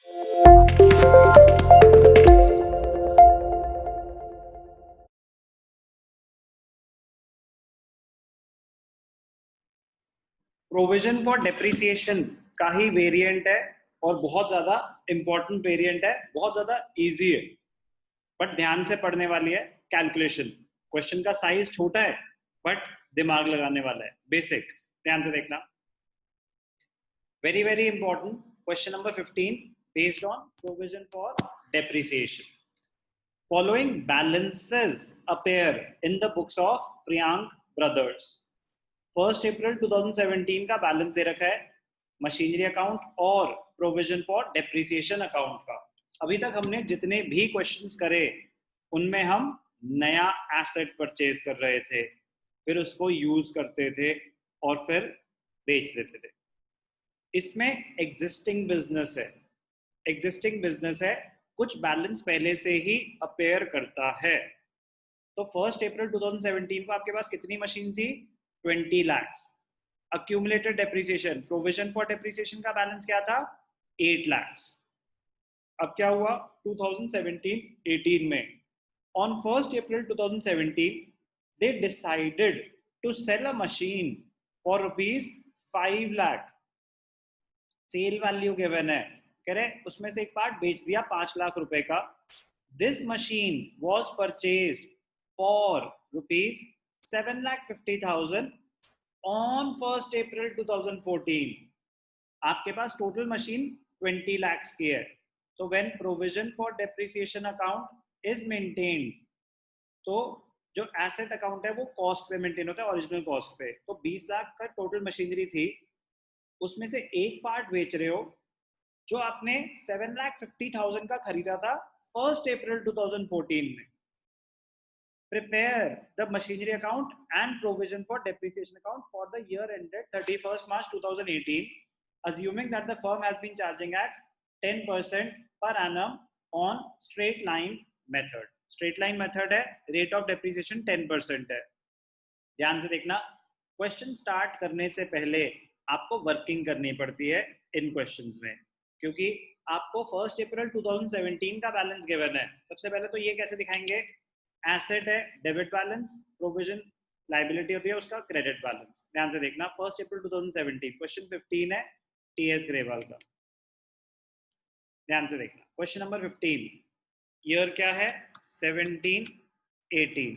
Provision for depreciation का ही variant है और बहुत ज्यादा इंपॉर्टेंट वेरिएंट है, बहुत ज्यादा इजी है, बट ध्यान से पढ़ने वाली है। कैलकुलेशन, क्वेश्चन का साइज छोटा है बट दिमाग लगाने वाला है, बेसिक। ध्यान से देखना, very very important. Question number 15 based on provision for depreciation. Following balances appear in the books of Priyank Brothers. 1 April 2017 का बैलेंस दे रखा है मशीनरी अकाउंट और प्रोविजन फॉर डेप्रिसिएशन अकाउंट का। अभी तक हमने जितने भी क्वेश्चंस करे उनमें हम नया एसेट परचेज कर रहे थे, फिर उसको यूज करते थे और फिर बेच देते थे। इसमें एग्जिस्टिंग बिजनेस है, एग्जिस्टिंग बिजनेस है, कुछ बैलेंस पहले से ही अपेयर करता है। तो 1 अप्रैल 2017 को आपके पास कितनी मशीन थी? 20 lakh. Accumulated depreciation, provision for depreciation का बैलेंस क्या था? 8 लाख। अब क्या हुआ 2017-18 में? On 1 April 2017 they decided to sell a machine for ₹5 lakh. Sale value given है, कह रहे उसमें से एक पार्ट बेच दिया 5 लाख रुपए का। This machine was purchased for ₹7,50,000 on 1 अप्रैल 2014। आपके पास टोटल मशीन 20 लाख की है। तो when provision for depreciation account is maintained, तो जो एसेट अकाउंट है वो कॉस्ट पे मेंटेन होता है, ओरिजिनल कॉस्ट पे। तो 20 लाख का टोटल मशीनरी थी, उसमें से एक पार्ट बेच रहे हो जो आपने 7,50,000 का खरीदा था 1 अप्रैल 2014 में। Prepare the machinery account and provision for depreciation account for the year ended 31 March 2018, assuming that the firm has been charging at 10% per annum on straight line method. Straight line method है, rate of depreciation 10% है। ध्यान से देखना, question start करने से पहले आपको working करनी पड़ती है इन क्वेश्चंस में, क्योंकि आपको 1 अप्रैल 2017 का बैलेंस गिवन है। सबसे पहले तो ये कैसे दिखाएंगे? एसेट है डेबिट बैलेंस, प्रोविजन लाइबिलिटी होती है उसका क्रेडिट बैलेंस। ध्यान से देखना, 1 अप्रैल 2017, क्वेश्चन 15 है टीएस ग्रेवाल का। ध्यान से देखना, क्वेश्चन नंबर 15, ईयर क्या है? 17-18,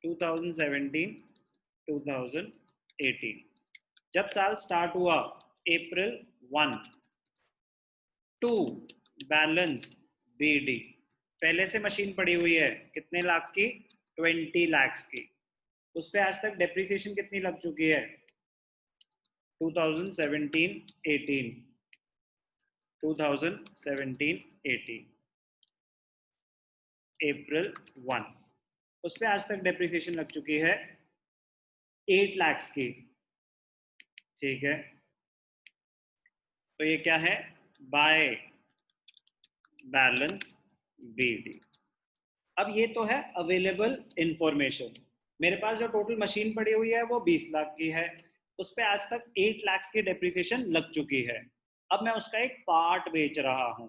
2017-2018। जब साल स्टार्ट हुआ अप्रैल 1, 2 बैलेंस बीडी, पहले से मशीन पड़ी हुई है कितने लाख की? 20 लाख की। उस पे आज तक डेप्रिसिएशन कितनी लग चुकी है? 2017-18, 2017-18 अप्रैल 1, उस पे आज तक डेप्रिसिएशन लग चुकी है 8 लाख की। ठीक है, तो ये क्या है? By balance BD. अब ये तो है अवेलेबल इंफॉर्मेशन। मेरे पास जो टोटल मशीन पड़ी हुई है वो 20 लाख की है, उस पे आज तक 8 लाख की डेप्रिसिएशन लग चुकी है। अब मैं उसका एक पार्ट बेच रहा हूं,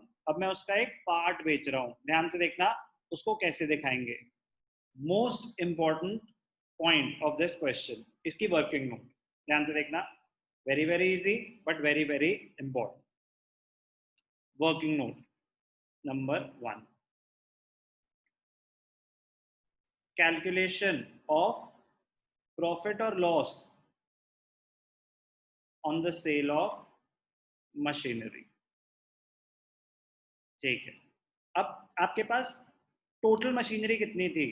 ध्यान से देखना उसको कैसे दिखाएंगे। Most important point of this question, इसकी वर्किंग नोट। ध्यान से देखना, very very easy but very very important. Working note number 1, calculation of profit or loss on the sale of machinery। ठीक है, अब आपके पास टोटल मशीनरी कितनी थी?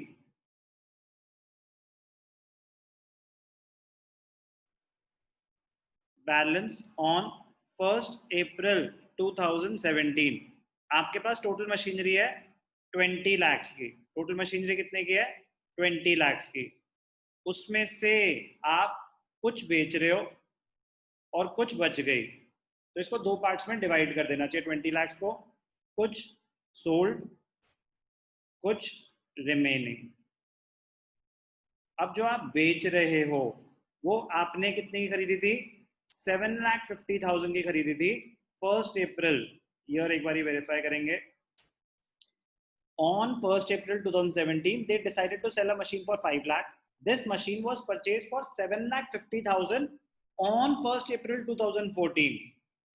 बैलेंस ऑन 1 अप्रैल 2017, आपके पास टोटल मशीनरी है 20 लाख की। टोटल मशीनरी कितने की है? 20 लाख की। उसमें से आप कुछ बेच रहे हो और कुछ बच गई, तो इसको दो पार्ट्स में डिवाइड कर देना चाहिए 20 लाख को, कुछ सोल्ड, कुछ रिमेनिंग। अब जो आप बेच रहे हो वो आपने कितने की खरीदी थी? 7,50,000 की खरीदी थी, 1 अप्रैल ईयर एक बार वेरीफाई करेंगे. On 1st April 2017, they decided to sell a machine for 5 lakh. This machine was purchased for 7,50,000 on 1st April 2014.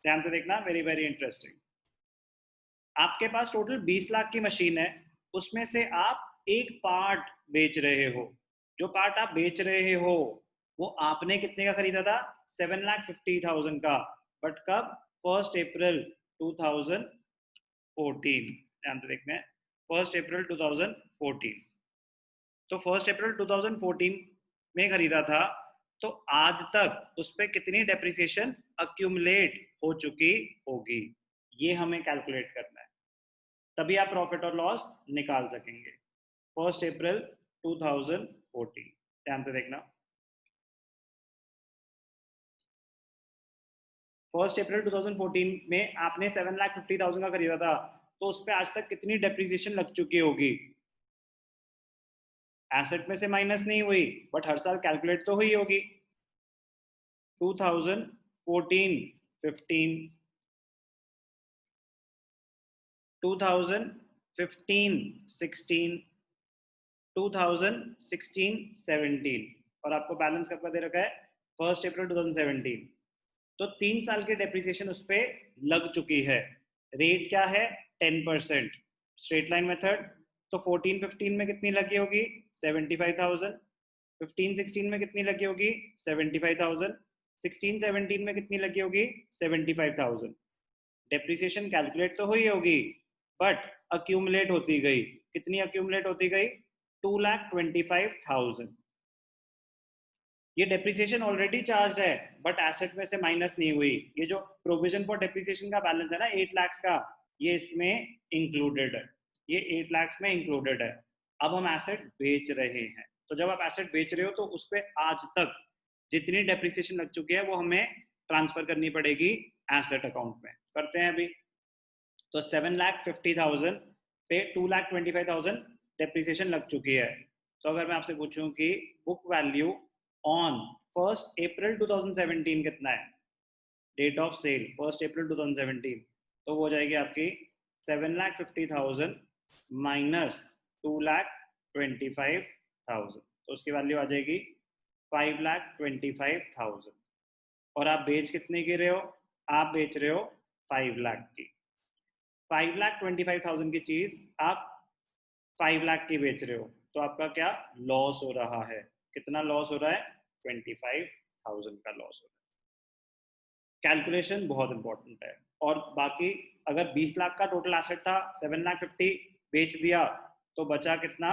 ध्यान से देखना, very very interesting. आपके पास टोटल 20 लाख की मशीन है, उसमें से आप एक पार्ट बेच रहे हो. जो पार्ट आप बेच रहे हो वो आपने कितने का खरीदा था? 7,50,000 का. बट कब? 1st April 2014. ध्यान से देखना है, 1st April 2014. तो 1st April 2014 में खरीदा था, तो आज तक उस पर कितनी डेप्रिसिएशन अक्यूमुलेट हो चुकी होगी, ये हमें कैलकुलेट करना है. तभी आप प्रॉफिट और लॉस निकाल सकेंगे. 1st April 2014. ध्यान से देखना, 1st April 2014 में आपने 7,50,000 का खरीदा था, तो उस पर आज तक कितनी डेप्रिसिएशन लग चुकी होगी? एसेट में से माइनस नहीं हुई, बट हर साल कैलकुलेट तो हुई होगी. 2014 15, 2015 16, 2016 17, और आपको बैलेंस कब का दे रखा है? 1st April 2017. तो 3 साल की डेप्रिसिएशन उस पे लग चुकी है. रेट क्या है? 10%. Straight line method. तो 14-15 में कितनी लगी होगी? 75,000. 15-16 में कितनी लगी होगी? 75,000. 16-17 में कितनी लगी होगी? 75,000. डेप्रिसिएशन कैलकुलेट तो हुई होगी, बट अक्यूमुलेट होती गई. कितनी अक्यूमुलेट होती गई? 2,25,000. ये डेप्रिसिएशन ऑलरेडी चार्ज है, बट एसेट में से माइनस नहीं हुई. ये जो प्रोविजन फॉर डेप्रिसिएशन का बैलेंस है ना 8 लाख का, ये इसमें इंक्लूडेड है. ये 8 लाख में इंक्लूडेड है. अब हम एसेट बेच रहे हैं, तो जब आप एसेट बेच रहे हो तो उस पर आज तक जितनी डेप्रिसिएशन लग चुकी है वो हमें ट्रांसफर करनी पड़ेगी एसेट अकाउंट में. करते हैं अभी. तो 7,50,000 पे 2,25,000 डेप्रिसिएशन लग चुकी है. तो अगर मैं आपसे पूछूं कि book value on 1st April 2017 कितना है? Date of cell 1st April 2017, तो वो हो जाएगी आपकी 7,50,000 माइनस 2,25,000, तो उसकी वैल्यू आ जाएगी 5,25,000. और आप बेच कितने की रहे हो? आप बेच रहे हो 5 लाख की. 5,25,000 की चीज आप 5 लाख की बेच रहे हो, तो आपका क्या लॉस हो रहा है? कितना लॉस हो रहा है? 25,000 का लॉस हो रहा है. कैलकुलेशन बहुत इंपॉर्टेंट है. और बाकी अगर 20 लाख का टोटल एसेट था, 7,50,000 बेच दिया, तो बचा कितना?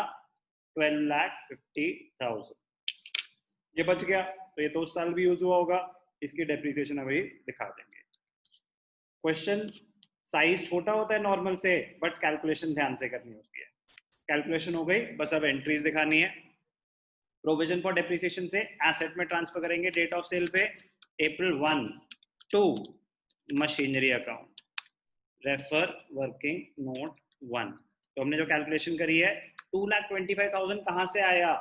12,50,000. ये बच गया, तो ये तो उस साल भी यूज हुआ होगा. इसकी डेप्रिसिएशन अभी दिखा देंगे. क्वेश्चन साइज छोटा होता है नॉर्मल से, बट कैलकुलेशन ध्यान से करनी होती है. कैलकुलेशन हो गई, बस अब एंट्रीज दिखानी है. प्रोविजन फॉर डेप्रिसिएशन से एसेट में ट्रांसफर करेंगे डेट ऑफ सेल पे. April 1 to machinery account, refer working note 1. तो हमने जो कैलकुलेशन करी है 2,25,000 कहाँ से आया?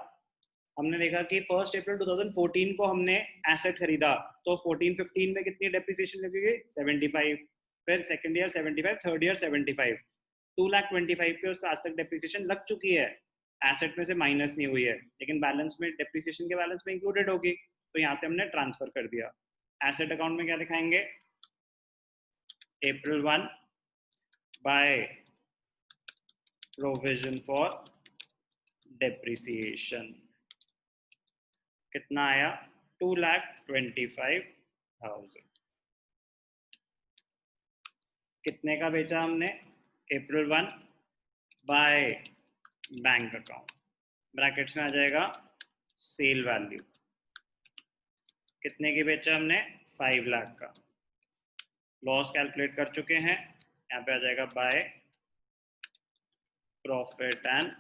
हमने देखा कि 1st April 2014 को हमने एसेट खरीदा, तो 14-15 में कितनी डेप्रिसिएशन लगेगी? 75. फिर सेकंड ईयर 75, थर्ड ईयर 75. 2,25,000 पे उसका आज तक डेप्रिसिएशन लग चुकी है. एसेट में से माइनस नहीं हुई है, लेकिन बैलेंस में, डेप्रिसिएशन के बैलेंस में इंक्लूडेड होगी, तो यहाँ से हमने ट्रांसफर कर दिया. एसेट अकाउंट में क्या दिखाएंगे? April 1 by provision for depreciation. कितना आया? 2,25,000. कितने का बेचा हमने? April 1 by bank account, brackets में आ जाएगा सेल वैल्यू. कितने की बेचा हमने? 5 लाख का. लॉस कैलकुलेट कर चुके हैं, यहाँ पे आ जाएगा by profit and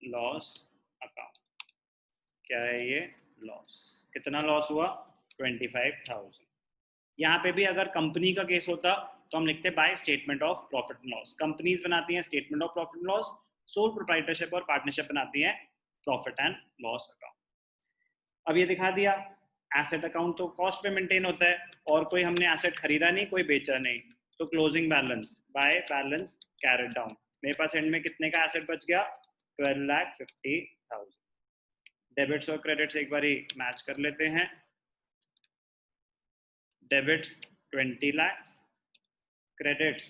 loss account. क्या है ये? लॉस. कितना लॉस हुआ? 25,000. यहाँ पे भी अगर कंपनी का केस होता तो हम लिखते by statement of profit and loss. Companies बनाती हैं statement of profit and loss, sole proprietorship और पार्टनरशिप बनाती हैं प्रॉफिट एंड लॉस अकाउंट. अब ये दिखा दिया. एसेट अकाउंट तो कॉस्ट पे मेंटेन होता है, और कोई हमने एसेट खरीदा नहीं, कोई बेचा नहीं, तो closing balance by balance carried down, मेरे पास एंड में कितने का एसेट बच गया, 12,50,000। डेबिट्स और क्रेडिट्स एक बार ही मैच कर लेते हैं। डेबिट्स 20 लाख, क्रेडिट्स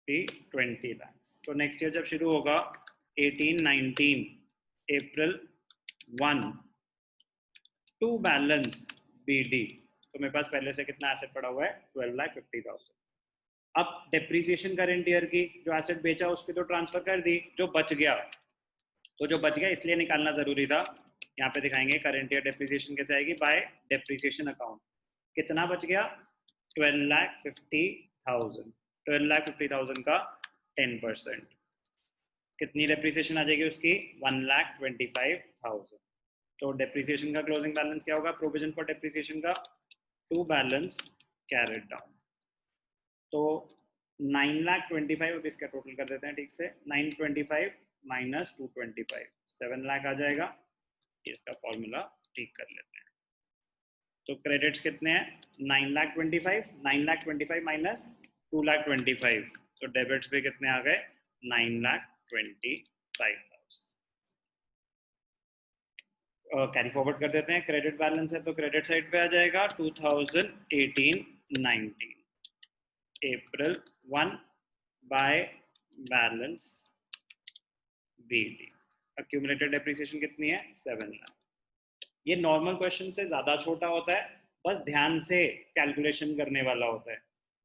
भी 20 लाख। तो नेक्स्ट ईयर जब शुरू होगा 18-19 अप्रैल 1 टू बैलेंस बीडी, तो मेरे पास पहले से कितना एसेट पड़ा हुआ है, 12,50,000। अब डेप्रीसिएशन करेंट ईयर की, जो एसेट बेचा उसकी तो ट्रांसफर कर दी, जो बच गया, तो जो बच गया इसलिए निकालना जरूरी था। यहाँ पे दिखाएंगे करंट ईयर डेप्रीसिएशन कैसे आएगी, बाय डेप्रीसिएशन अकाउंट। कितना बच गया, 12,50,000। 12,50,000 का 10%, कितनी डेप्रीसिएशन आ जाएगी उसकी, 1,25,000। तो डेप्रीसिएशन का क्लोजिंग बैलेंस क्या होगा, प्रोविजन फॉर डेप्रीसिएशन का टू बैलेंस कैरेट डाउन। तो 9,25,000, अब इसका टोटल कर देते हैं ठीक से, 925 माइनस 225, 7 लाख आ जाएगा। इसका फॉर्मूला ठीक कर लेते हैं। तो क्रेडिट्स कितने हैं, 9,25,000, 9,25,000 माइनस 2,25,000, तो डेबिट्स भी कितने आ गए, 9,25,000। कैरी फॉरवर्ड कर देते हैं, क्रेडिट बैलेंस है तो क्रेडिट साइड पे आ जाएगा 2018-19 April 1 by balance BD. Accumulated depreciation कितनी है, 7 लाख। ये नॉर्मल क्वेश्चन से ज्यादा छोटा होता है, बस ध्यान से कैलकुलेशन करने वाला होता है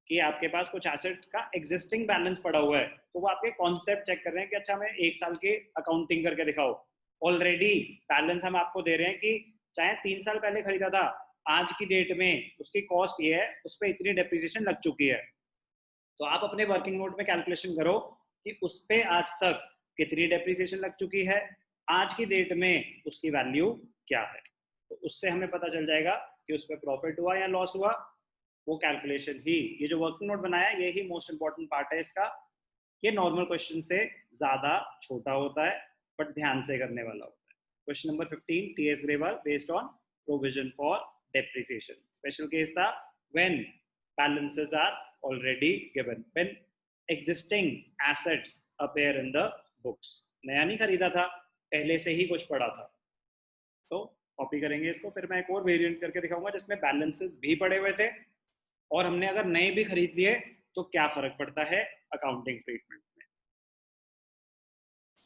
कि आपके पास कुछ एसेट का एग्जिस्टिंग बैलेंस पड़ा हुआ है, तो वो आपके कॉन्सेप्ट चेक कर रहे हैं कि अच्छा हमें 1 साल की अकाउंटिंग करके दिखाओ। ऑलरेडी बैलेंस हम आपको दे रहे हैं कि चाहे 3 साल पहले खरीदा था, आज की डेट में उसकी कॉस्ट ये है, उस पर इतनी डेप्रिसिएशन लग चुकी है। तो आप अपने वर्किंग नोट में कैलकुलेशन करो कि उस पे आज तक कितनी डेप्रिसिएशन लग चुकी है, आज की डेट में उसकी वैल्यू क्या है। तो उससे हमें पता चल जाएगा कि उस पर प्रॉफिट हुआ या लॉस हुआ। वो कैलकुलेशन ही, ये जो वर्किंग नोट बनाया ये ही मोस्ट इंपॉर्टेंट पार्ट है इसका। ये नॉर्मल क्वेश्चन से ज्यादा छोटा होता है, बट ध्यान से करने वाला होता है। Question number 15 TS Grewal based on provision for depreciation. Special case था when balances are already given, when existing assets appear in the books। नया नहीं खरीदा था, पहले से ही कुछ पड़ा था। तो कॉपी करेंगे इसको, फिर मैं एक और वेरिएंट करके दिखाऊंगा जिसमें बैलेंसेस भी पड़े हुए थे और हमने अगर नए भी खरीद लिए तो क्या फर्क पड़ता है अकाउंटिंग ट्रीटमेंट में।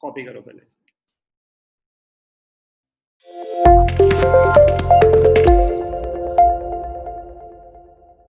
कॉपी करो पहले।